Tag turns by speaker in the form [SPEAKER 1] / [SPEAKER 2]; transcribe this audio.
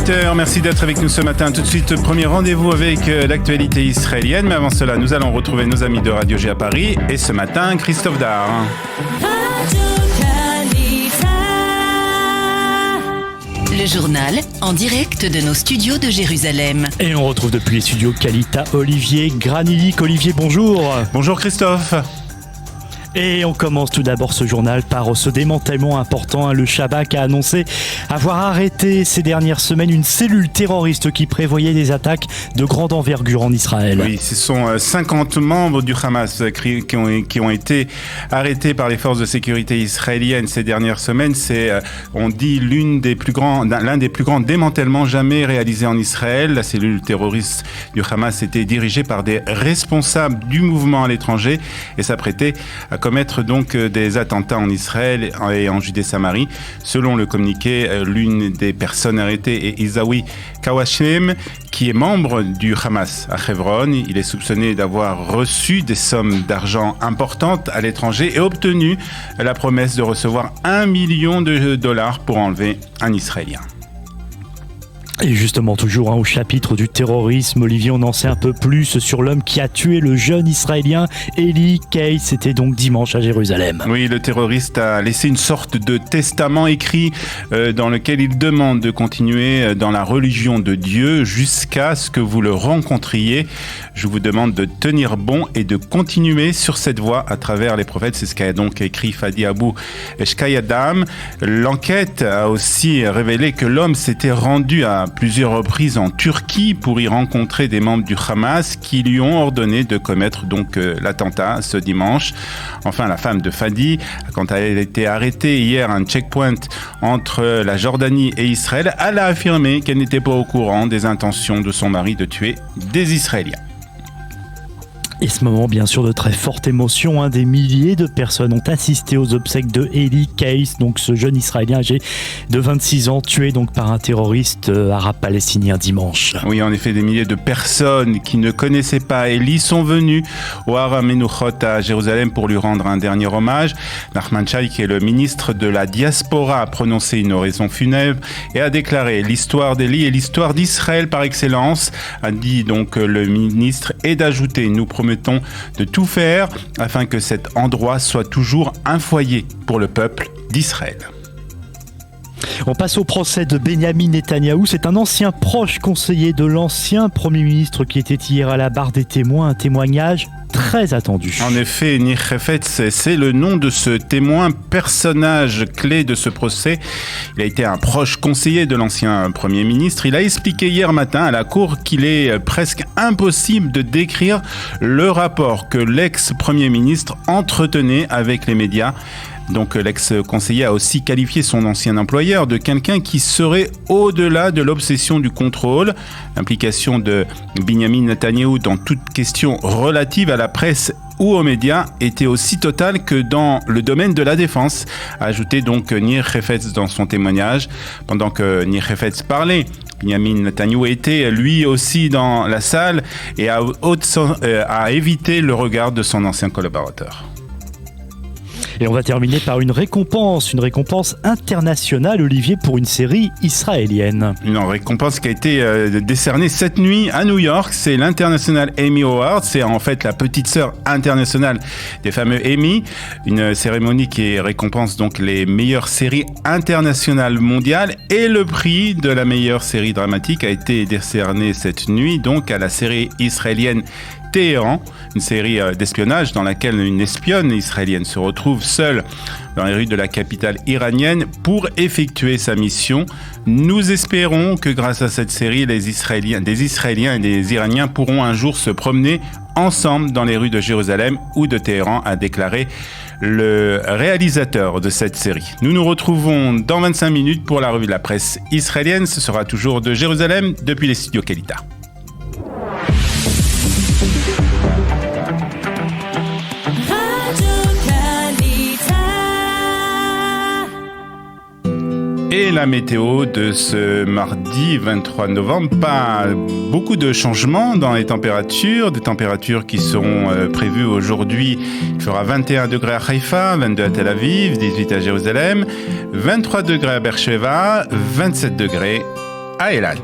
[SPEAKER 1] 18h, merci d'être avec nous ce matin. Tout de suite, premier rendez-vous avec l'actualité israélienne. Mais avant cela, nous allons retrouver nos amis de Radio G à Paris. Et ce matin, Christophe Dar.
[SPEAKER 2] Le journal en direct de nos studios de Jérusalem.
[SPEAKER 3] Et on retrouve depuis les studios Kalita Olivier Granilic. Olivier, bonjour.
[SPEAKER 1] Bonjour Christophe.
[SPEAKER 3] Et on commence tout d'abord ce journal par ce démantèlement important. Le Shabak a annoncé avoir arrêté ces dernières semaines une cellule terroriste qui prévoyait des attaques de grande envergure en Israël.
[SPEAKER 1] Oui, ce sont 50 membres du Hamas qui ont été arrêtés par les forces de sécurité israéliennes ces dernières semaines. C'est, on dit, l'un des plus grands démantèlements jamais réalisés en Israël. La cellule terroriste du Hamas était dirigée par des responsables du mouvement à l'étranger et s'apprêtait à commettre donc des attentats en Israël et en Judée-Samarie. Selon le communiqué, l'une des personnes arrêtées est Isaoui Kawashem, qui est membre du Hamas à Hebron. Il est soupçonné d'avoir reçu des sommes d'argent importantes à l'étranger et obtenu la promesse de recevoir $1 million pour enlever un Israélien.
[SPEAKER 3] Et justement, toujours au chapitre du terrorisme, Olivier, on en sait un peu plus sur l'homme qui a tué le jeune Israélien Eli Keil. C'était donc dimanche à Jérusalem.
[SPEAKER 1] Oui, le terroriste a laissé une sorte de testament écrit dans lequel il demande de continuer dans la religion de Dieu jusqu'à ce que vous le rencontriez. Je vous demande de tenir bon et de continuer sur cette voie à travers les prophètes. C'est ce qu'a donc écrit Fadi Abou Shkayadam. L'enquête a aussi révélé que l'homme s'était rendu à plusieurs reprises en Turquie pour y rencontrer des membres du Hamas qui lui ont ordonné de commettre donc l'attentat ce dimanche. Enfin, la femme de Fadi, quand elle a été arrêtée hier à un checkpoint entre la Jordanie et Israël, elle a affirmé qu'elle n'était pas au courant des intentions de son mari de tuer des Israéliens.
[SPEAKER 3] Et ce moment, bien sûr, de très forte émotion, des milliers de personnes ont assisté aux obsèques de Eli Keil, donc ce jeune Israélien âgé de 26 ans, tué donc par un terroriste arabe palestinien dimanche.
[SPEAKER 1] Oui, en effet, des milliers de personnes qui ne connaissaient pas Eli sont venues au Har HaMenuchot à Jérusalem pour lui rendre un dernier hommage. Nachman Shai, qui est le ministre de la diaspora, a prononcé une oraison funèbre et a déclaré: l'histoire d'Eli est l'histoire d'Israël par excellence, a dit donc le ministre, et d'ajouter: nous promettons de tout faire afin que cet endroit soit toujours un foyer pour le peuple d'Israël.
[SPEAKER 3] On passe au procès de Benyamin Netanyahou. C'est un ancien proche conseiller de l'ancien Premier ministre qui était hier à la barre des témoins. Un témoignage très attendu.
[SPEAKER 1] En effet, Nir Hefetz, c'est le nom de ce témoin, personnage clé de ce procès. Il a été un proche conseiller de l'ancien Premier ministre. Il a expliqué hier matin à la Cour qu'il est presque impossible de décrire le rapport que l'ex-Premier ministre entretenait avec les médias. Donc l'ex-conseiller a aussi qualifié son ancien employeur de quelqu'un qui serait au-delà de l'obsession du contrôle. L'implication de Benyamin Netanyahou dans toute question relative à la presse ou aux médias était aussi totale que dans le domaine de la défense, a ajouté donc Nir Hefetz dans son témoignage. Pendant que Nir Hefetz parlait, Benyamin Netanyahou était lui aussi dans la salle et a évité le regard de son ancien collaborateur.
[SPEAKER 3] Et on va terminer par une récompense internationale, Olivier, pour une série israélienne.
[SPEAKER 1] Une récompense qui a été décernée cette nuit à New York, c'est l'International Emmy Award, c'est en fait la petite sœur internationale des fameux Emmy, une cérémonie qui récompense donc les meilleures séries internationales mondiales, et le prix de la meilleure série dramatique a été décerné cette nuit donc à la série israélienne Téhéran, une série d'espionnage dans laquelle une espionne israélienne se retrouve seule dans les rues de la capitale iranienne pour effectuer sa mission. Nous espérons que grâce à cette série, des Israéliens et des Iraniens pourront un jour se promener ensemble dans les rues de Jérusalem ou de Téhéran, a déclaré le réalisateur de cette série. Nous nous retrouvons dans 25 minutes pour la revue de la presse israélienne. Ce sera toujours de Jérusalem depuis les studios Kalita. Et la météo de ce mardi 23 novembre, pas beaucoup de changements dans les températures, des températures qui seront prévues aujourd'hui. Il fera 21 degrés à Haïfa, 22 à Tel Aviv, 18 à Jérusalem, 23 degrés à Beersheva, 27 degrés à Eilat.